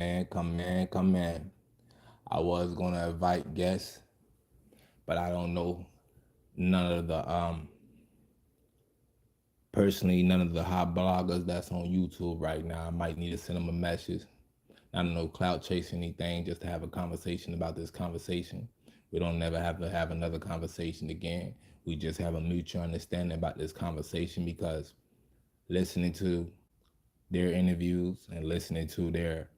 come in. I was gonna invite guests, but I don't know none of the personally none of the hot bloggers that's on YouTube right now. I might need to send them a message. I don't know, clout chase anything, just to have a conversation about this conversation. We don't never have to have another conversation again. We just have a mutual understanding about this conversation because listening to their interviews and listening to their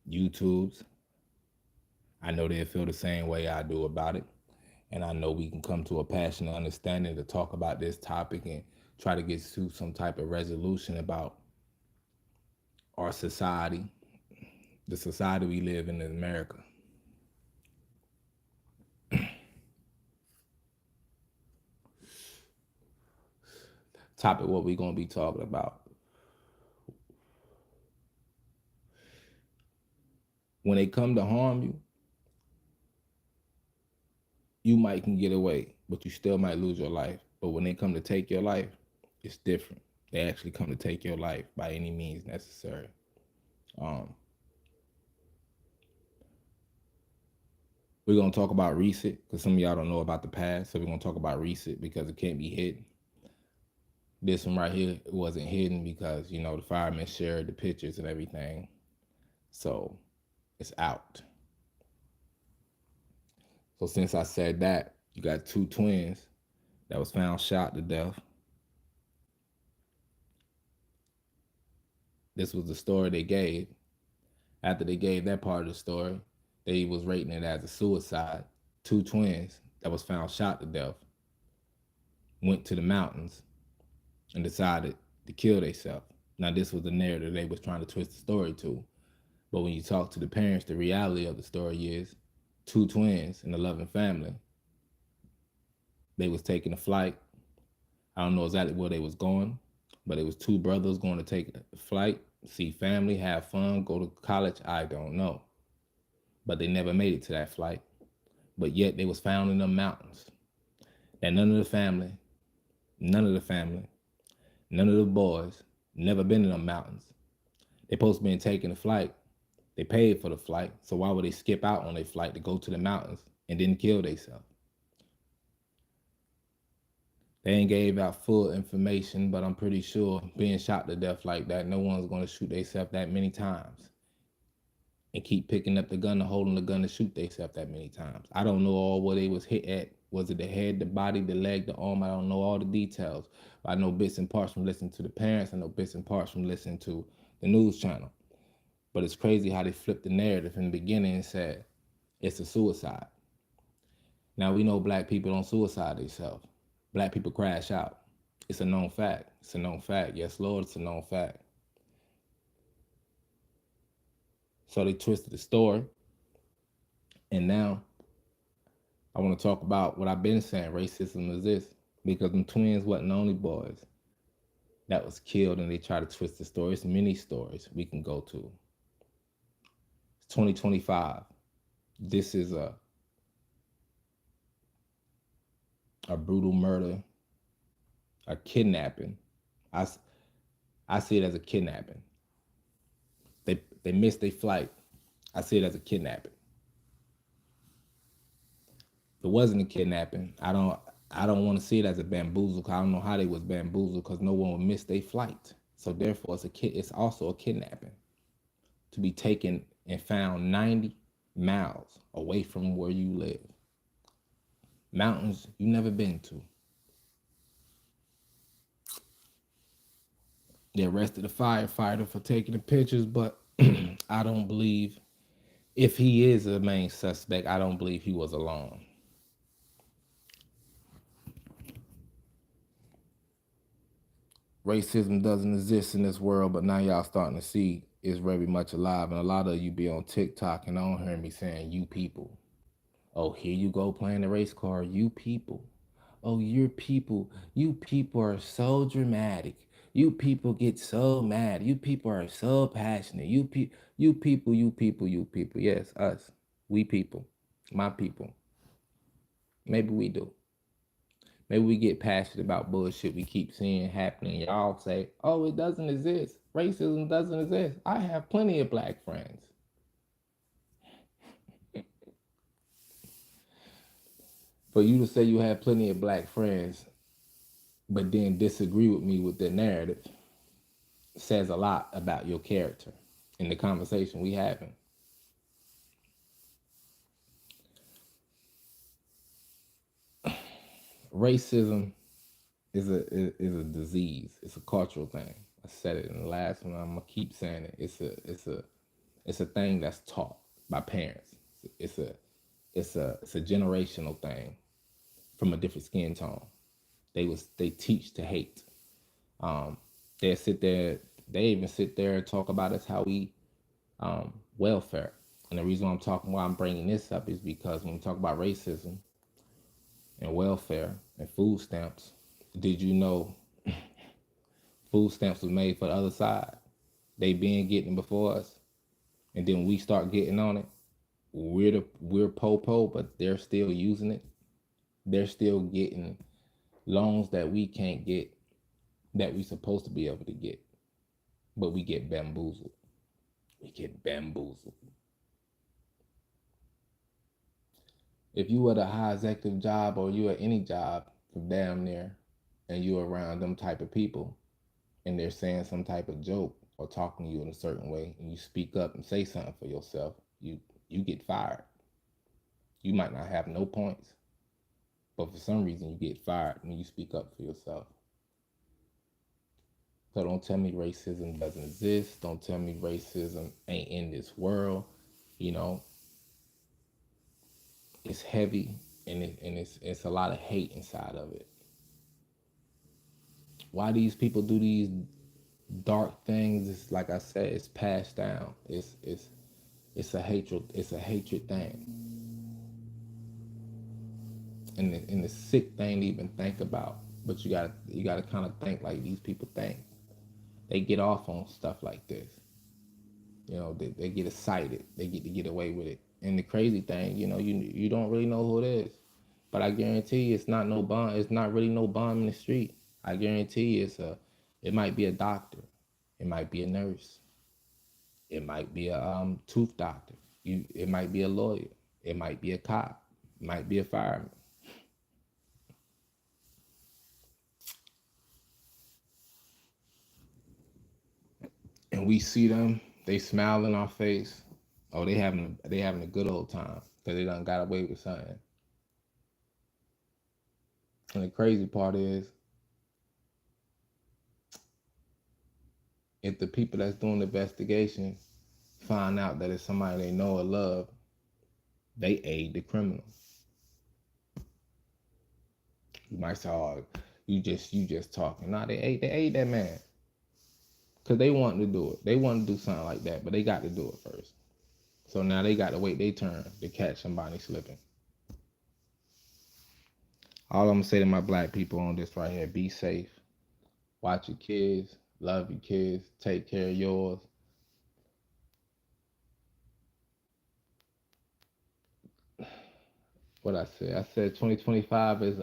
YouTubes, I know they feel the same way I do about it. And I know we can come to a passionate understanding to talk about this topic and try to get to some type of resolution about our society, the society we live in America. Topic what we gonna be talking about. When they come to harm you, you might can get away, but you still might lose your life. But when they come to take your life, it's different. They actually come to take your life by any means necessary. Um, we're gonna talk about recent because some of y'all don't know about the past, so we're gonna talk about recent because it can't be hidden. This one right here wasn't hidden because the firemen shared the pictures and everything, so it's out. So since I said that, you got two twins that was found shot to death. This was the story they gave. After they gave that part of the story, they was rating it as a suicide. Two twins that was found shot to death went to the mountains and decided to kill themselves. Now this was the narrative they was trying to twist the story to. But when you talk to the parents, the reality of the story is two twins in a loving family. They was taking a flight. I don't know exactly where they was going, but it was two brothers going to take a flight, see family, have fun, go to college. I don't know. But they never made it to that flight. But yet they was found in the mountains. And none of the family, none of the boys never been in the mountains. They supposed to been taking a flight. They paid for the flight. So why would they skip out on their flight to go to the mountains and didn't kill themselves? They ain't gave out full information, but I'm pretty sure being shot to death like that, no one's going to shoot themselves that many times and keep picking up the gun and holding the gun to shoot themselves that many times. I don't know all what they was hit at. Was it the head, the body, the leg, the arm? I don't know all the details. But I know bits and parts from listening to the parents. I know bits and parts from listening to the news channel. But it's crazy how they flipped the narrative in the beginning and said it's a suicide. Now we know black people don't suicide themselves. Black people crash out. It's a known fact. It's a known fact. Yes, Lord, it's a known fact. So they twisted the story. And now I want to talk about what I've been saying. Racism is this. Because them twins wasn't the only boys that was killed and they try to twist the story. It's many stories we can go to. It's 2025. This is a brutal murder, a kidnapping. I, I see it as a kidnapping. They missed their flight. I see it as a kidnapping. If it wasn't a kidnapping, I don't want to see it as a bamboozle. Cause I don't know how they was bamboozled because no one would miss their flight. So therefore, it's also a kidnapping to be taken and found 90 miles away from where you live. Mountains you never been to. They arrested a firefighter for taking the pictures, but I don't believe if he is a main suspect, I don't believe he was alone. Racism doesn't exist in this world, but now y'all starting to see it's very much alive. And a lot of you be on TikTok and don't hear me saying you people. Oh, here you go playing the race card, you people. Oh, you're people. You people are so dramatic. You people get so mad. You people are so passionate. You people, you people, you people. Yes, us. We people. My people. Maybe we do. Maybe we get passionate about bullshit we keep seeing happening. Y'all say, oh, it doesn't exist. Racism doesn't exist. I have plenty of black friends. For you to say you have plenty of black friends, but then disagree with me with the narrative, says a lot about your character in the conversation we having. Racism is a disease. It's a cultural thing. I said it in the last one. I'm gonna keep saying it. It's a thing that's taught by parents. It's a it's a generational thing from a different skin tone. They teach to hate. Um, they sit there. They even sit there and talk about us how we welfare. And the reason why I'm bringing this up is because when we talk about racism and welfare and food stamps, did you know food stamps was made for the other side? They been getting before us, and then we start getting on it. We're po, but they're still using it. They're still getting loans that we can't get, that we supposed to be able to get, but we get bamboozled. We get bamboozled. If you at a high executive job or you at any job from damn near, and you around them type of people, and they're saying some type of joke or talking to you in a certain way, and you speak up and say something for yourself, you get fired. You might not have no points, but for some reason you get fired when you speak up for yourself. So don't tell me racism doesn't exist. Don't tell me racism ain't in this world. You know, it's heavy, and it's a lot of hate inside of it. Why these people do these dark things? It's like I said, it's passed down. It's a hatred. It's a hatred thing, and the sick thing to even think about. But you gotta kind of think like these people think. They get off on stuff like this. You know, they get excited. They get to get away with it. And the crazy thing, you don't really know who it is. But I guarantee you it's not no bomb. It's not really no bomb in the street. I guarantee you it might be a doctor. It might be a nurse. It might be a tooth doctor. It might be a lawyer. It might be a cop. It might be a fireman. And we see them, they smile in our face. Oh, they having a good old time because they done got away with something. And the crazy part is, if the people that's doing the investigation find out that it's somebody they know or love, they aid the criminal. You might say, "Oh, you just talking." Nah, they aid that man because they want to do it. They want to do something like that, but they got to do it first. So now they got to wait their turn to catch somebody slipping. All I'm gonna say to my black people on this right here: be safe, watch your kids, love your kids, take care of yours. What I said 2025 is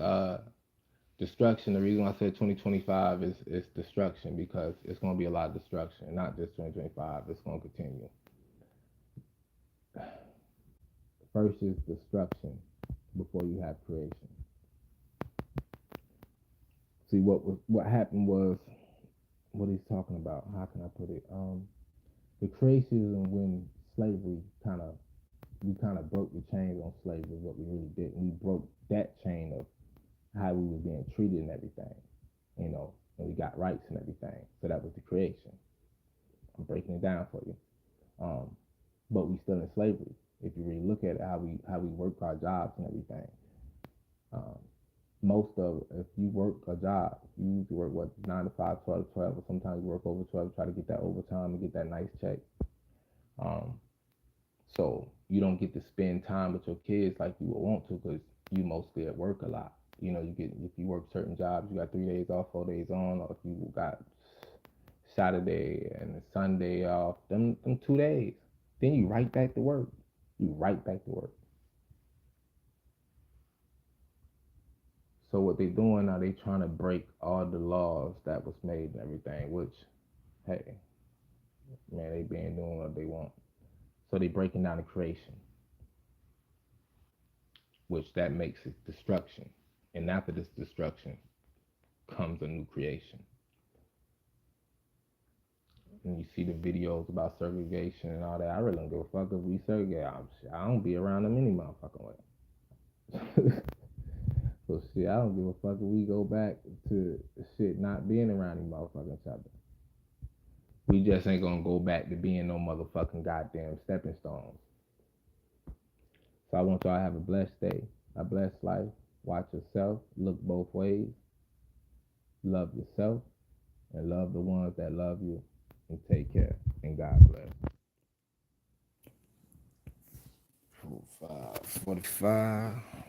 destruction. The reason why I said 2025 is destruction because it's going to be a lot of destruction, not just 2025. It's going to continue. First is destruction before you have creation. See what happened was what he's talking about. How can I put it? The creation is when slavery we kind of broke the chains on slavery. What we really did, we broke that chain of how we was being treated and everything. And we got rights and everything. So that was the creation. I'm breaking it down for you. Um, but we still in slavery. If you really look at it, how we work our jobs and everything. Um, most of if you work a job, you usually work what 9 to 5, 12 to 12, or sometimes you work over 12, try to get that overtime and get that nice check. Um, so you don't get to spend time with your kids like you would want to because you mostly at work a lot. You get if you work certain jobs, you got 3 days off, 4 days on, or if you got Saturday and Sunday off, them 2 days, then you right back to work. You right back to work. So what they doing now, they trying to break all the laws that was made and everything, which, hey, man, they been doing what they want. So they breaking down the creation, which that makes it destruction. And after this destruction comes a new creation. And you see the videos about segregation and all that. I really don't give a fuck if we segregate. I don't be around them any motherfucking way. So shit, I don't give a fuck if we go back to shit not being around any motherfucking each other. We just ain't gonna go back to being no motherfucking goddamn stepping stones. So I want y'all to have a blessed day, a blessed life. Watch yourself, look both ways, love yourself, and love the ones that love you, and take care. And God bless. 45.